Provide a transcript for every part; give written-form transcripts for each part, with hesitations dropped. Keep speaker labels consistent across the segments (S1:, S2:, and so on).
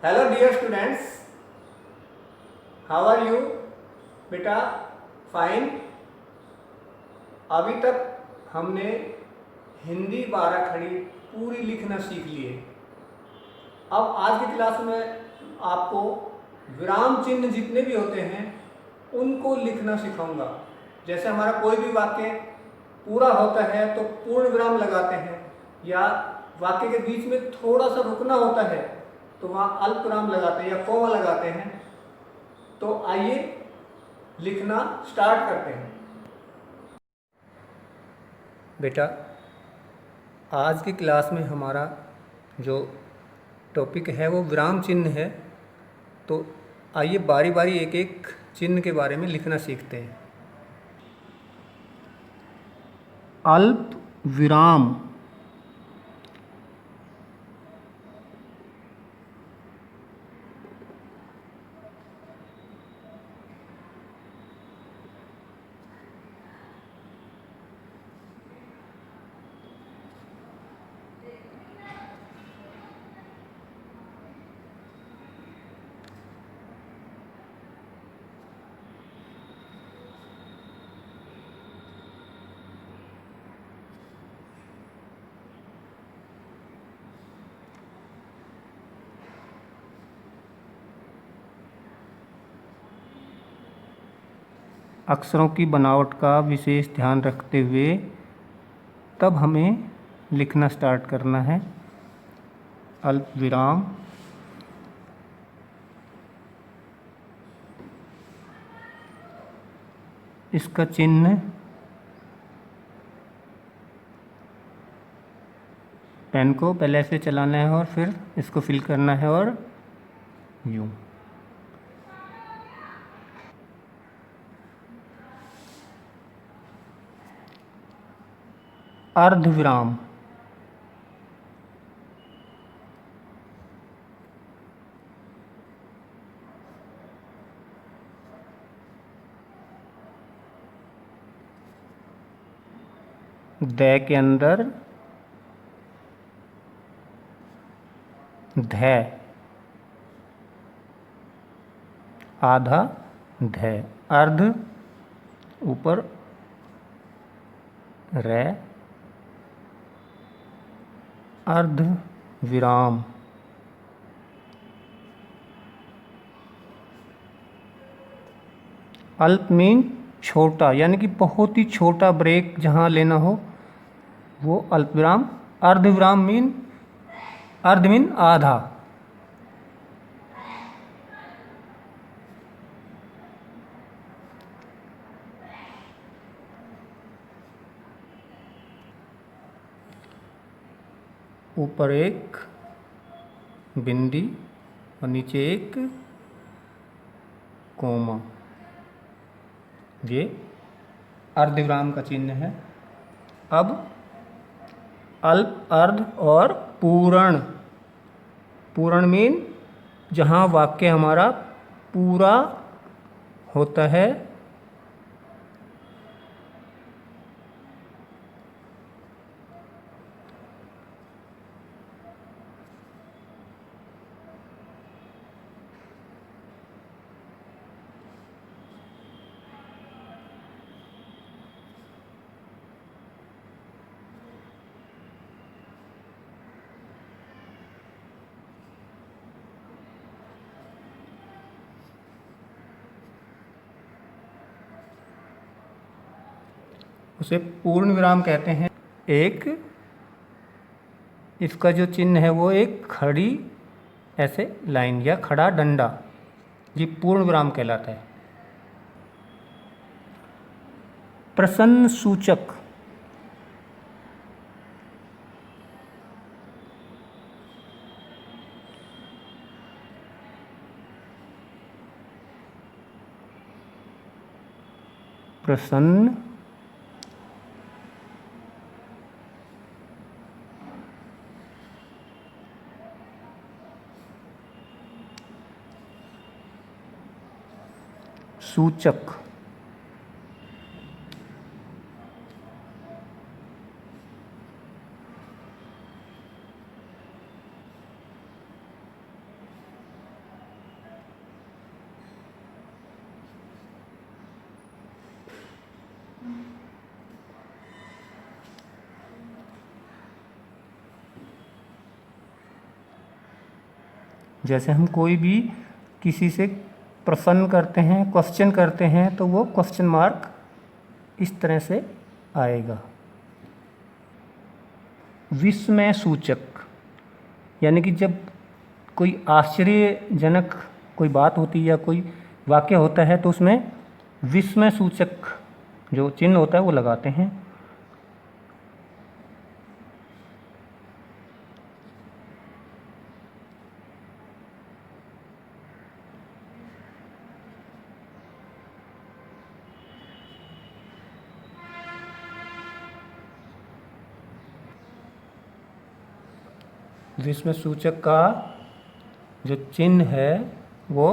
S1: Hello dear students, how are you बेटा? Fine. अभी तक हमने हिंदी 12 खड़ी पूरी लिखना सीख ली है। अब आज की क्लास में आपको विराम चिन्ह जितने भी होते हैं उनको लिखना सिखाऊंगा। जैसे हमारा कोई भी वाक्य पूरा होता है तो पूर्ण विराम लगाते हैं, या वाक्य के बीच में थोड़ा सा रुकना होता है तो वहाँ अल्प विराम लगाते हैं या कोमा लगाते हैं। तो आइए लिखना स्टार्ट करते हैं। बेटा, आज की क्लास में हमारा जो टॉपिक है वो विराम चिन्ह है। तो आइए बारी बारी एक एक चिन्ह के बारे में लिखना सीखते हैं। अल्प विराम, अक्षरों की बनावट का विशेष ध्यान रखते हुए तब हमें लिखना स्टार्ट करना है। अल्प विराम, इसका चिन्ह पेन को पहले ऐसे चलाना है और फिर इसको फिल करना है और यूं। अर्धविराम, द के अंदर ध, आधा ध, अर्ध ऊपर रे, अर्ध विराम। अल्प मीन छोटा, यानी कि बहुत ही छोटा ब्रेक जहाँ लेना हो वो अल्प विराम। अर्ध विराम मीन, अर्ध मीन आधा। ऊपर एक बिंदी और नीचे एक कोमा, ये अर्धविराम का चिन्ह है। अब अल्प, अर्ध और पूर्ण। पूर्ण मीन जहाँ वाक्य हमारा पूरा होता है। उसे पूर्ण विराम कहते हैं। एक इसका जो चिन्ह है वो एक खड़ी ऐसे लाइन या खड़ा डंडा, ये पूर्ण विराम कहलाता है। प्रश्न सूचक, प्रश्न सूचक,
S2: जैसे हम कोई भी किसी से प्रश्न करते हैं, क्वेश्चन करते हैं, तो वो क्वेश्चन मार्क इस तरह से आएगा। विस्मय सूचक, यानी कि जब कोई आश्चर्यजनक कोई बात होती है या कोई वाक्य होता है तो उसमें विस्मय सूचक जो चिन्ह होता है वो लगाते हैं। विस्मय सूचक का जो चिन्ह है वो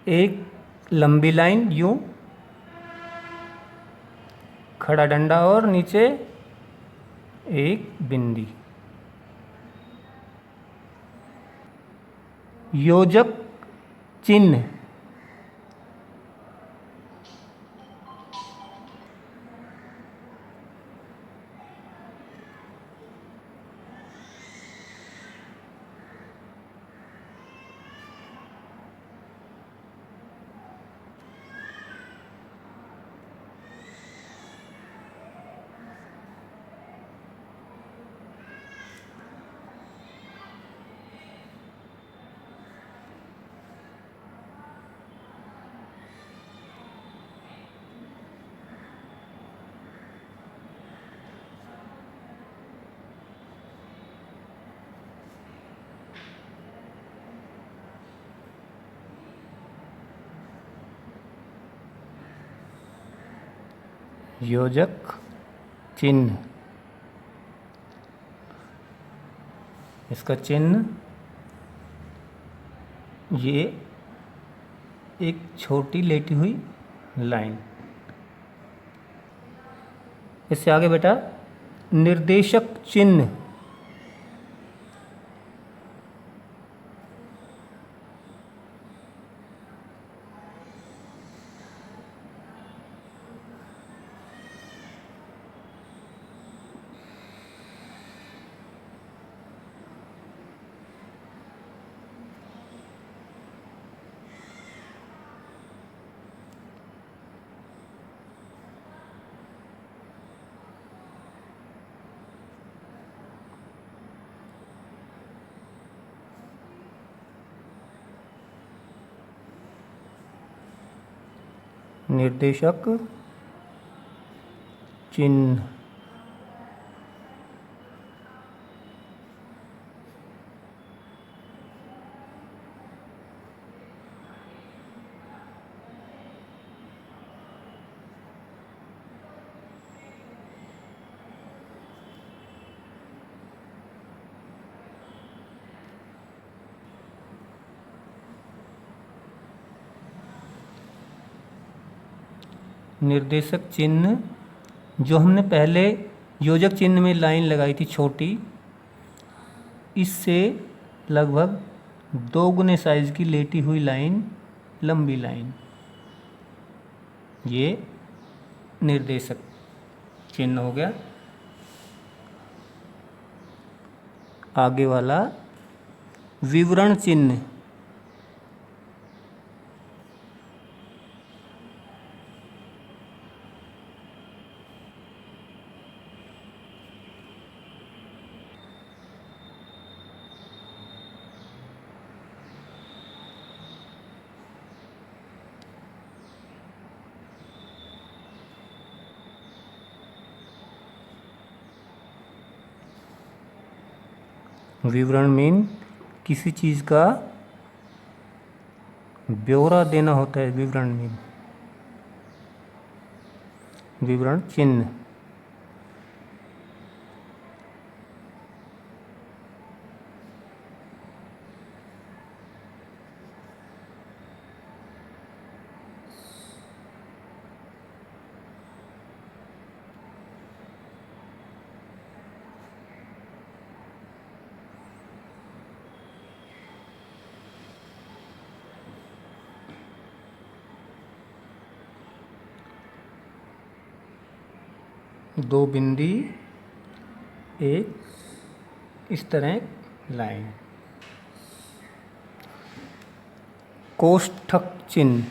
S2: एक लंबी लाइन यूं, खड़ा डंडा और नीचे एक बिंदी। योजक चिन्ह, योजक चिन्ह, इसका चिन्ह ये एक छोटी लेटी हुई लाइन। इससे आगे बेटा निर्देशक चिन्ह, निर्देशक चिन्ह, निर्देशक चिन्ह जो हमने पहले योजक चिन्ह में लाइन लगाई थी छोटी, इससे लगभग 2 गुने साइज की लेटी हुई लाइन, लंबी लाइन, ये निर्देशक चिन्ह हो गया। आगे वाला विवरण चिन्ह, विवरण मीन किसी चीज़ का ब्यौरा देना होता है, विवरण मीन विवरण चिन्ह। दो बिंदी, एक इस तरह लाइन। कोष्ठक चिन्ह।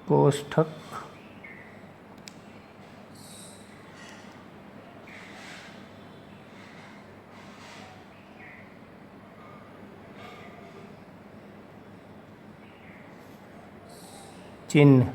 S2: कोष्ठक चिन्ह।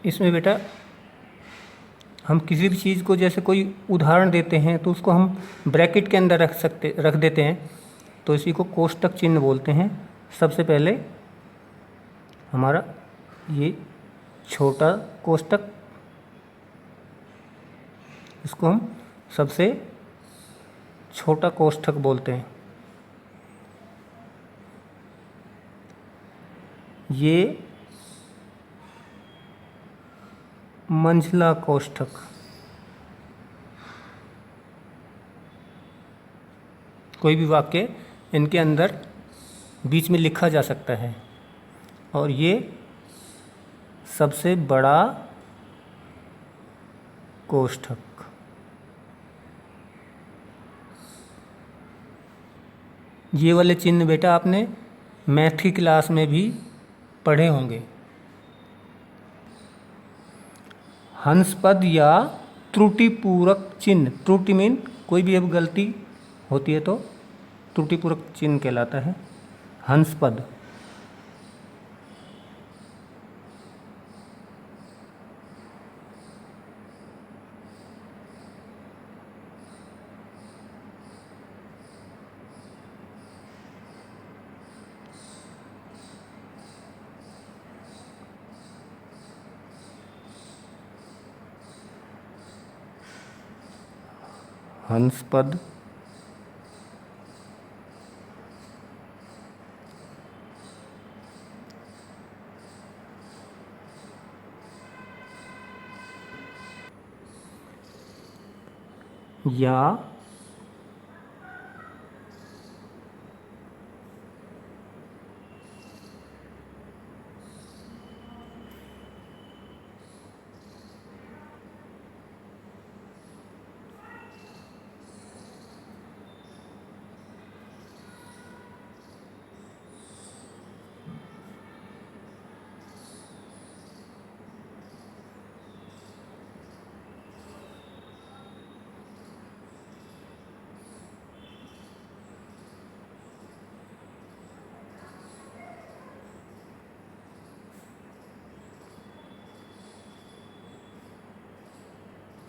S2: इसमें बेटा हम किसी भी चीज़ को जैसे कोई उदाहरण देते हैं तो उसको हम ब्रैकेट के अंदर रख देते हैं, तो इसी को कोष्ठक चिन्ह बोलते हैं। सबसे पहले हमारा ये छोटा कोष्ठक, इसको हम सबसे छोटा कोष्ठक बोलते हैं। ये मंझला कोष्ठक। कोई भी वाक्य इनके अंदर बीच में लिखा जा सकता है। और ये सबसे बड़ा कोष्ठक। ये वाले चिन्ह बेटा आपने मैथ की क्लास में भी पढ़े होंगे। हंसपद या त्रुटिपूरक चिन्ह। त्रुटि मीन कोई भी अब गलती होती है तो त्रुटिपूरक चिन्ह कहलाता है। हंसपद। हंसपद या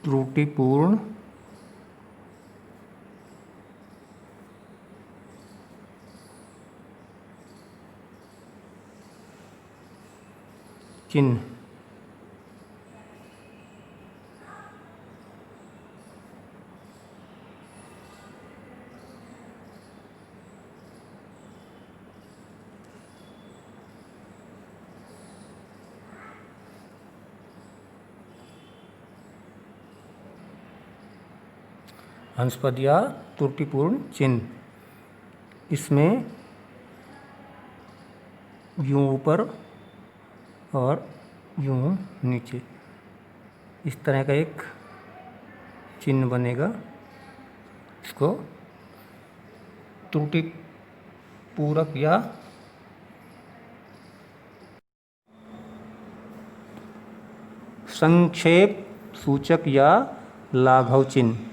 S2: त्रुटिपूर्ण चिन्ह। हंसपद या त्रुटिपूर्ण चिन्ह। इसमें यूं ऊपर और यूं नीचे इस तरह का एक चिन्ह बनेगा। इसको त्रुटिपूरक या संक्षेप सूचक या लाघव चिन्ह।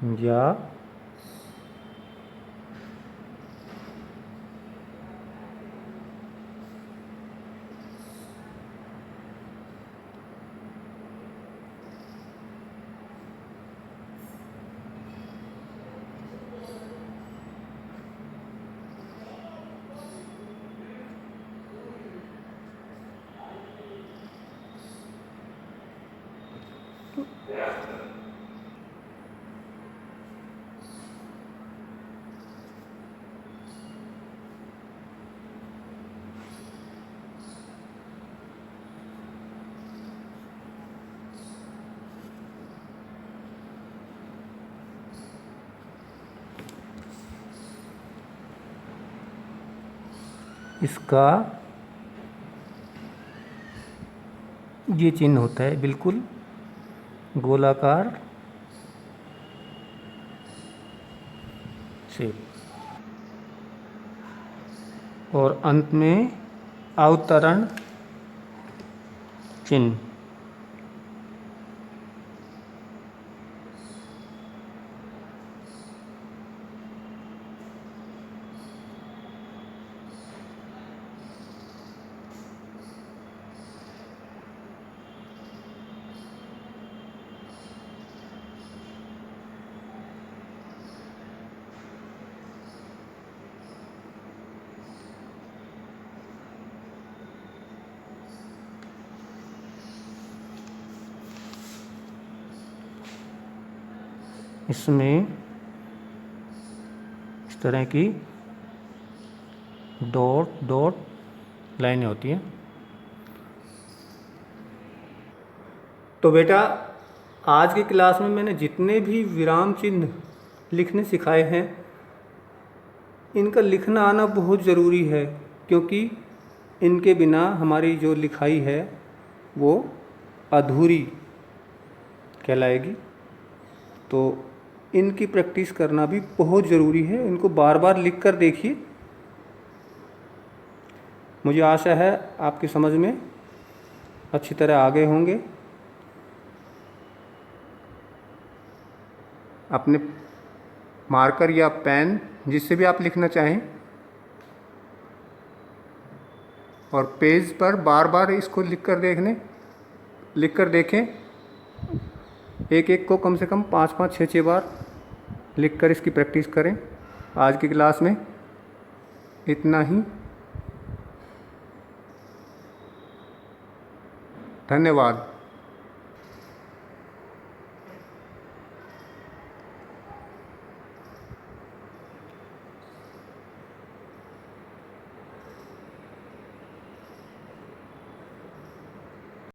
S2: या, इसका ये चिन्ह होता है बिल्कुल गोलाकार शेप, और अंत में अवतरण चिन्ह। इसमें इस तरह की डॉट डॉट लाइनें होती हैं। तो बेटा आज की क्लास में मैंने जितने भी विराम चिन्ह लिखने सिखाए हैं, इनका लिखना आना बहुत ज़रूरी है, क्योंकि इनके बिना हमारी जो लिखाई है वो अधूरी कहलाएगी। तो इनकी प्रैक्टिस करना भी बहुत ज़रूरी है। इनको बार बार लिख कर देखिए। मुझे आशा है आपकी समझ में अच्छी तरह आ गए होंगे। अपने मार्कर या पेन जिससे भी आप लिखना चाहें, और पेज पर बार बार इसको लिख कर देखें। एक एक को कम से कम 5-5, 6-6 बार लिख कर इसकी प्रैक्टिस करें। आज की क्लास में इतना ही। धन्यवाद।